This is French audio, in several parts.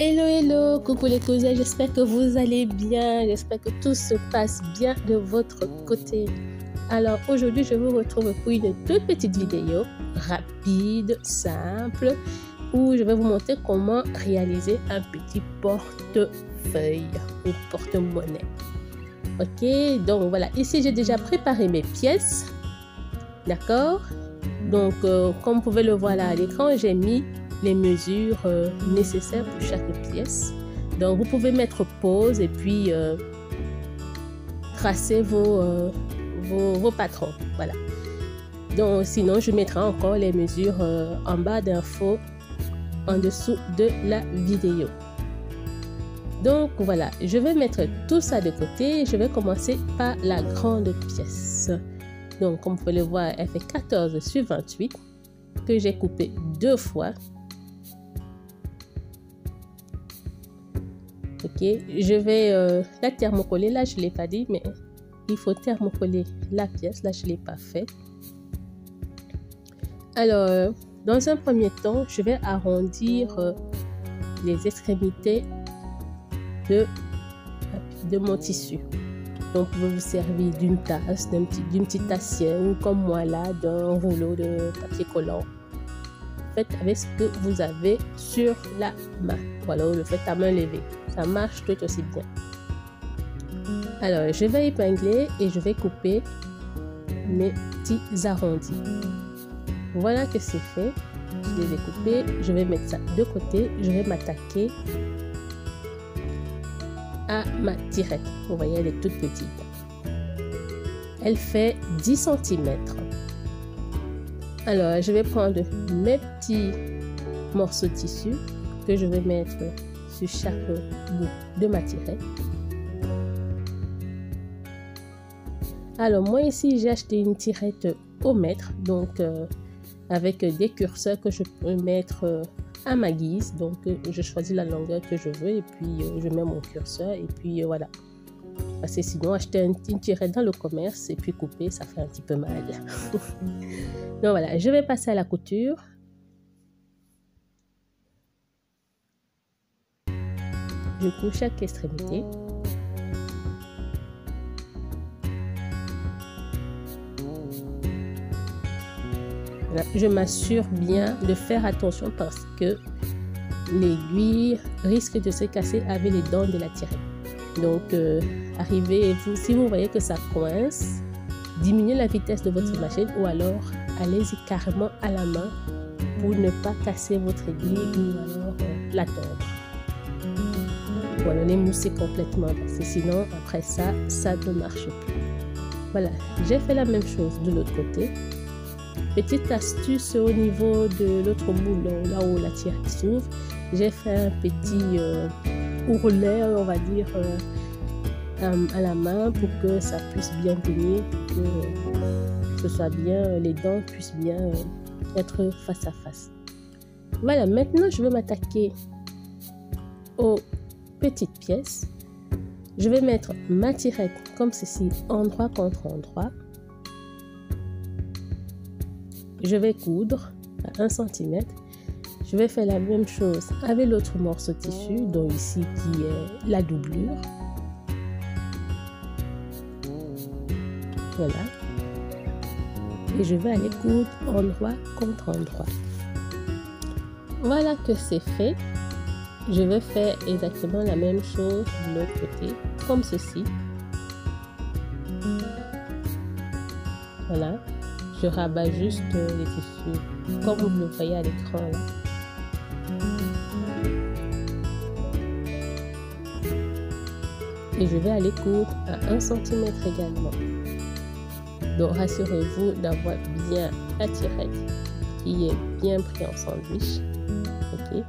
Hello, hello, coucou les cousins, j'espère que vous allez bien, j'espère que tout se passe bien de votre côté. Alors aujourd'hui, je vous retrouve pour une toute petite vidéo rapide, simple, où je vais vous montrer comment réaliser un petit portefeuille ou porte-monnaie. Ok, donc voilà, ici j'ai déjà préparé mes pièces, d'accord? Donc comme vous pouvez le voir là à l'écran, j'ai mis les mesures nécessaires pour chaque pièce. Donc vous pouvez mettre pause et puis tracer vos patrons. Voilà. Donc sinon je mettrai encore les mesures en bas d'infos en dessous de la vidéo. Donc voilà, je vais mettre tout ça de côté. Je vais commencer par la grande pièce. Donc comme vous pouvez le voir, elle fait 14 sur 28 que j'ai coupé 2 fois. Ok, je vais la thermocoller. Là, je ne l'ai pas dit, mais il faut thermocoller la pièce. Là, je ne l'ai pas fait. Alors, dans un premier temps, je vais arrondir les extrémités de mon tissu. Donc, vous pouvez vous servir d'une tasse, d'une petite assiette ou comme moi là, d'un rouleau de papier collant. Faites avec ce que vous avez sur la main. Voilà, le faites à main levée. Ça marche tout aussi bien. Alors, je vais épingler et je vais couper mes petits arrondis. Voilà que c'est fait. Je les ai coupés. Je vais mettre ça de côté. Je vais m'attaquer à ma tirette. Vous voyez, elle est toute petite. Elle fait 10 cm. Alors, je vais prendre mes petits morceaux de tissu que je vais mettre sur chaque bout de ma tirette. Alors, moi ici, j'ai acheté une tirette au mètre, donc avec des curseurs que je peux mettre à ma guise. Donc, je choisis la longueur que je veux et puis je mets mon curseur et puis voilà. Parce que sinon, acheter une tirette dans le commerce et puis couper, ça fait un petit peu mal. Donc voilà, je vais passer à la couture. Je couds chaque extrémité. Voilà, je m'assure bien de faire attention parce que l'aiguille risque de se casser avec les dents de la tirette. Donc, si vous voyez que ça coince, diminuez la vitesse de votre machine ou alors allez-y carrément à la main pour ne pas casser votre aiguille ou alors la tordre. Voilà, les mousser complètement parce que sinon après ça ne marche plus. Voilà, j'ai fait la même chose de l'autre côté. Petite astuce au niveau de l'autre bout, là où la tirette s'ouvre, j'ai fait un petit ourlet, on va dire, à la main pour que ça puisse bien tenir, pour que ce soit bien, les dents puissent bien être face à face. Voilà, maintenant je vais m'attaquer aux petites pièces. Je vais mettre ma tirette comme ceci, endroit contre endroit. Je vais coudre à 1 cm. Je vais faire la même chose avec l'autre morceau de tissu, donc ici qui est la doublure. Voilà. Et je vais aller coudre endroit contre endroit. Voilà que c'est fait. Je vais faire exactement la même chose de l'autre côté, comme ceci. Voilà. Je rabats juste les tissus, comme vous le voyez à l'écran là. Et je vais aller coudre à 1 cm également. Donc rassurez-vous d'avoir bien la tirette qui est bien pris en sandwich. Ok.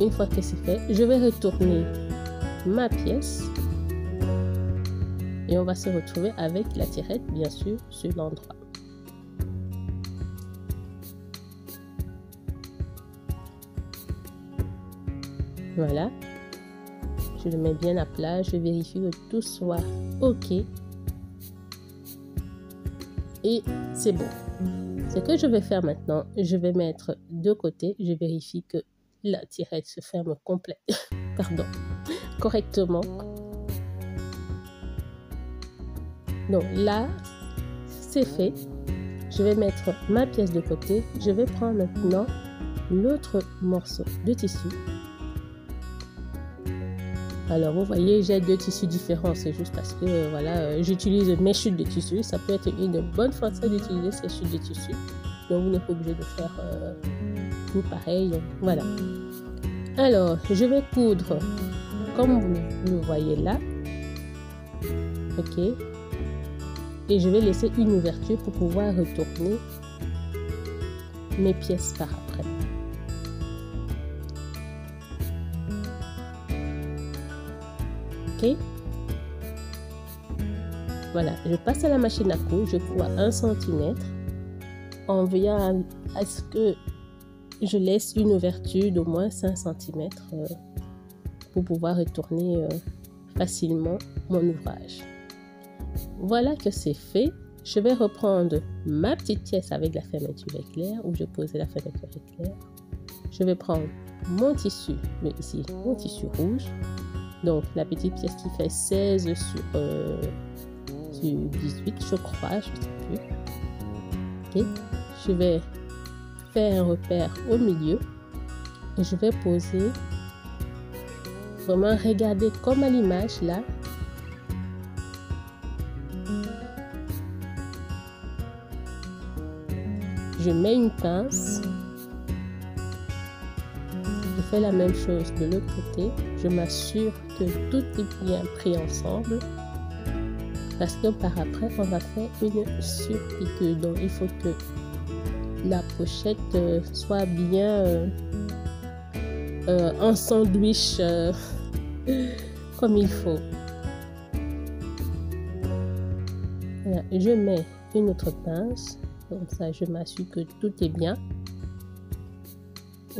Une fois que c'est fait, je vais retourner ma pièce. Et on va se retrouver avec la tirette, bien sûr, sur l'endroit. Voilà. Je le mets bien à plat. Je vérifie que tout soit OK. Et c'est bon. Ce que je vais faire maintenant, je vais mettre de côté. Je vérifie que la tirette se ferme correctement. Donc là, c'est fait. Je vais mettre ma pièce de côté. Je vais prendre maintenant l'autre morceau de tissu. Alors, vous voyez, j'ai 2 tissus différents. C'est juste parce que, voilà, j'utilise mes chutes de tissu. Ça peut être une bonne façon d'utiliser ces chutes de tissu. Donc, vous n'êtes pas obligé de faire tout pareil. Voilà. Alors, je vais coudre comme vous le voyez là. OK. Et je vais laisser une ouverture pour pouvoir retourner mes pièces par après. OK. Voilà, je passe à la machine à coudre, je couds à 1 cm en veillant à ce que je laisse une ouverture d'au moins 5 cm pour pouvoir retourner facilement mon ouvrage. Voilà que c'est fait. Je vais reprendre ma petite pièce avec la fermeture éclair où je posais la fermeture éclair. Je vais prendre mon tissu, mais ici mon tissu rouge. Donc la petite pièce qui fait 16 sur 18, je crois, je ne sais plus. Okay. Je vais faire un repère au milieu et je vais poser, vraiment regarder comme à l'image là. Je mets une pince, je fais la même chose de l'autre côté, je m'assure que tout est bien pris ensemble parce que par après on va faire une surpiqûre, donc il faut que la pochette soit bien en sandwich comme il faut. Voilà, je mets une autre pince. Comme ça, je m'assure que tout est bien.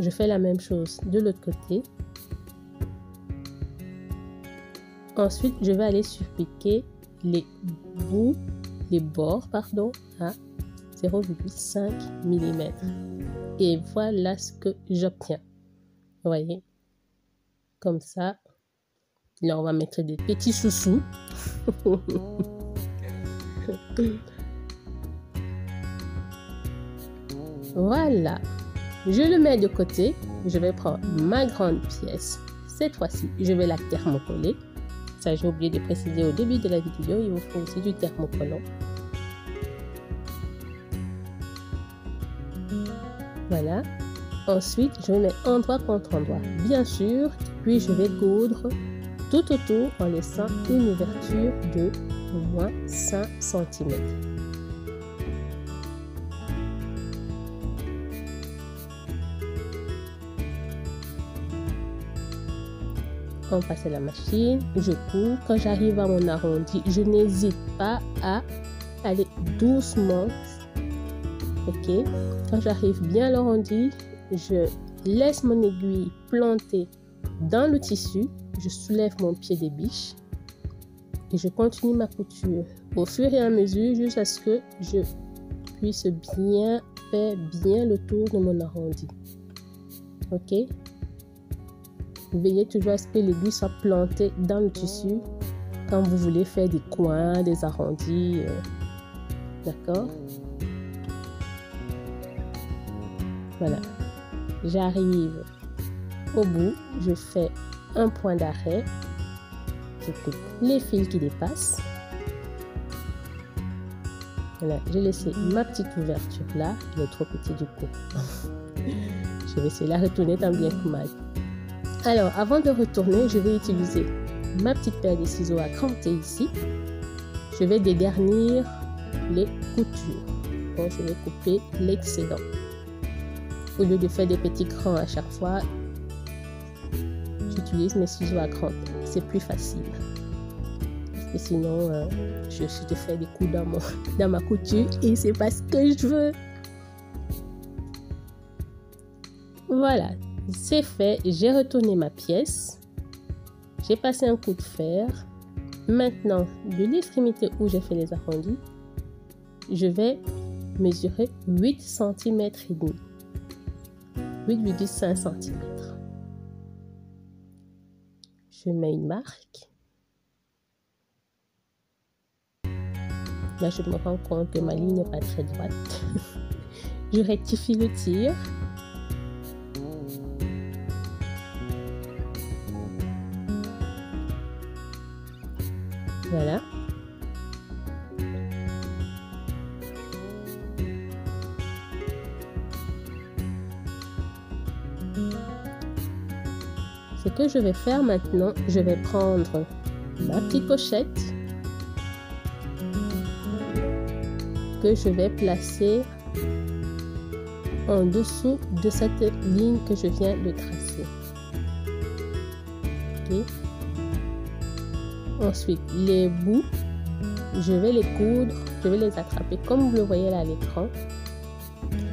Je fais la même chose de l'autre côté. Ensuite, je vais aller surpiquer les bords, à 0,5 mm. Et voilà ce que j'obtiens. Vous voyez? Comme ça. Là, on va mettre des petits sous-sous. Voilà, je le mets de côté. Je vais prendre ma grande pièce. Cette fois-ci, je vais la thermocoller. Ça, j'ai oublié de préciser au début de la vidéo. Il vous faut aussi du thermocollant. Voilà. Ensuite, je vais mettre endroit contre endroit, bien sûr. Puis, je vais coudre tout autour en laissant une ouverture de au moins 5 cm. On passe à la machine, je couds. Quand j'arrive à mon arrondi, je n'hésite pas à aller doucement. Ok. Quand j'arrive bien à l'arrondi, je laisse mon aiguille plantée dans le tissu. Je soulève mon pied des biches et je continue ma couture au fur et à mesure jusqu'à ce que je puisse bien faire le tour de mon arrondi. Ok. Veillez toujours à ce que l'aiguille soit plantée dans le tissu quand vous voulez faire des coins, des arrondis. D'accord? Voilà. J'arrive au bout. Je fais un point d'arrêt. Je coupe les fils qui dépassent. Voilà. J'ai laissé ma petite ouverture là. Elle est trop petite du coup. Je vais essayer de la retourner tant bien que mal. Alors, avant de retourner, je vais utiliser ma petite paire de ciseaux à cranter ici. Je vais dégarnir les coutures. Donc, je vais couper l'excédent. Au lieu de faire des petits crans à chaque fois, j'utilise mes ciseaux à cranter. C'est plus facile. Parce que sinon, je suis de faire des coups dans ma couture et c'est pas ce que je veux. Voilà. C'est fait, j'ai retourné ma pièce, j'ai passé un coup de fer. Maintenant, de l'extrémité où j'ai fait les arrondis, je vais mesurer 8 cm et demi, 8,5 cm. je mets une marque. Là, je me rends compte que ma ligne n'est pas très droite. Je rectifie le tir. Voilà. Ce que je vais faire maintenant, je vais prendre ma petite pochette que je vais placer en dessous de cette ligne que je viens de tracer. Okay. Ensuite, les bouts, je vais les coudre, je vais les attraper comme vous le voyez là à l'écran.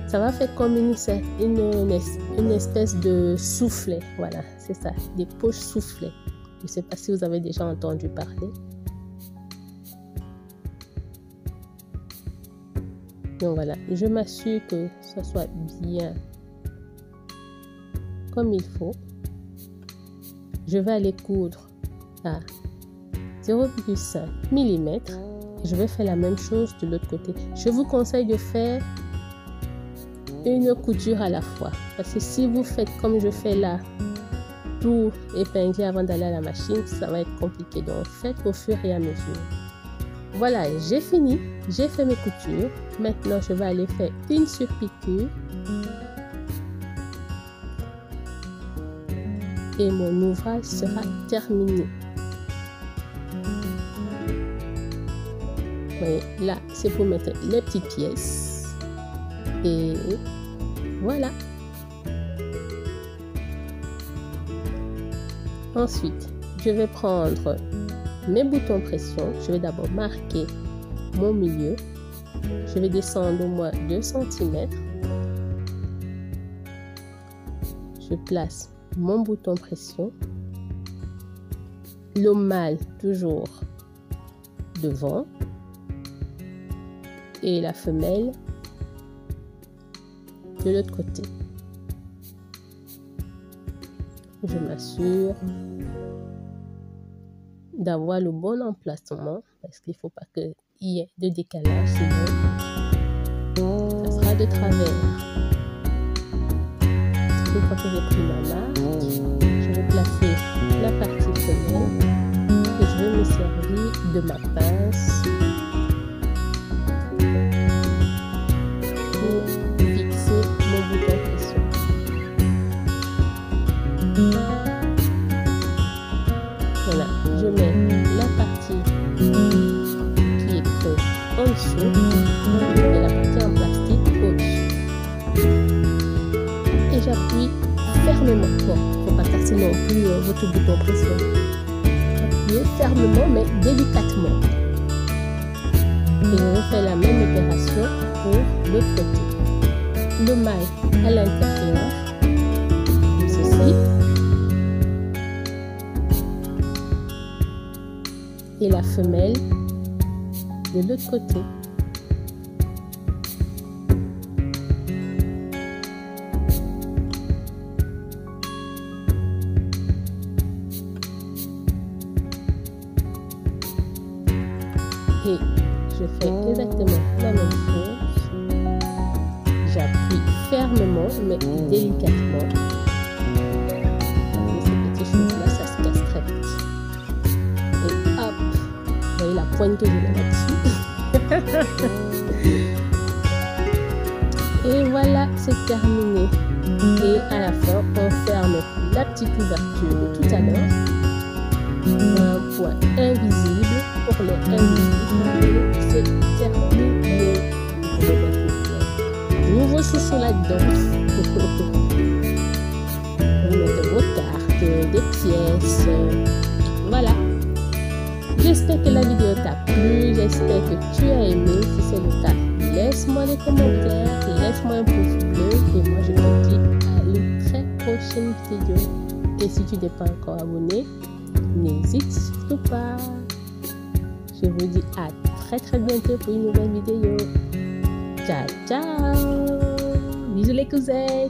Ça va faire comme une espèce de soufflet. Voilà, c'est ça, des poches soufflets. Je ne sais pas si vous avez déjà entendu parler. Donc voilà, je m'assure que ça soit bien comme il faut. Je vais aller coudre à 0,5 mm. Je vais faire la même chose de l'autre côté. Je vous conseille de faire une couture à la fois. Parce que si vous faites comme je fais là, tout épingler avant d'aller à la machine, ça va être compliqué. Donc faites au fur et à mesure. Voilà, j'ai fini. J'ai fait mes coutures. Maintenant, je vais aller faire une surpiqûre. Et mon ouvrage sera terminé. Vous voyez, là, c'est pour mettre les petites pièces. Et voilà. Ensuite, je vais prendre mes boutons pression. Je vais d'abord marquer mon milieu. Je vais descendre au moins 2 cm. Je place mon bouton pression. Le mâle toujours devant. Et la femelle de l'autre côté. Je m'assure d'avoir le bon emplacement parce qu'il ne faut pas qu'il y ait de décalage, sinon ça sera de travers. Une fois que j'ai pris ma marque, je vais placer la partie femelle et je vais me servir de ma pince pour fixer mon bouton pression. Voilà, je mets la partie qui est creuse en dessous et la partie en plastique au-dessus. Et j'appuie fermement. Bon, il ne faut pas casser non plus votre bouton pression. Appuyez fermement mais délicatement. Et je vais faire la même opération pour l'autre côté. Le mâle à l'intérieur, comme ceci. Et la femelle de l'autre côté. Et je fais exactement la même chose. J'appuie fermement mais délicatement. Et ces petites choses-là, ça se casse très vite. Et hop, vous voyez la poigne que je mets là-dessus. Et voilà, c'est terminé. Et à la fin, on ferme la petite ouverture de tout à l'heure. Un point invisible pour les invisibles. C'est terminé. Nouveau chouchou là-dedans. Vous mettez vos cartes, des pièces. Voilà. J'espère que la vidéo t'a plu. J'espère que tu as aimé. Si c'est le cas, laisse-moi des commentaires. Laisse-moi un pouce bleu. Et moi, je te dis à une très prochaine vidéo. Et si tu n'es pas encore abonné, n'hésite surtout pas. Je vous dis à très bientôt pour une nouvelle vidéo. Ciao, ciao. Bisous les cousins.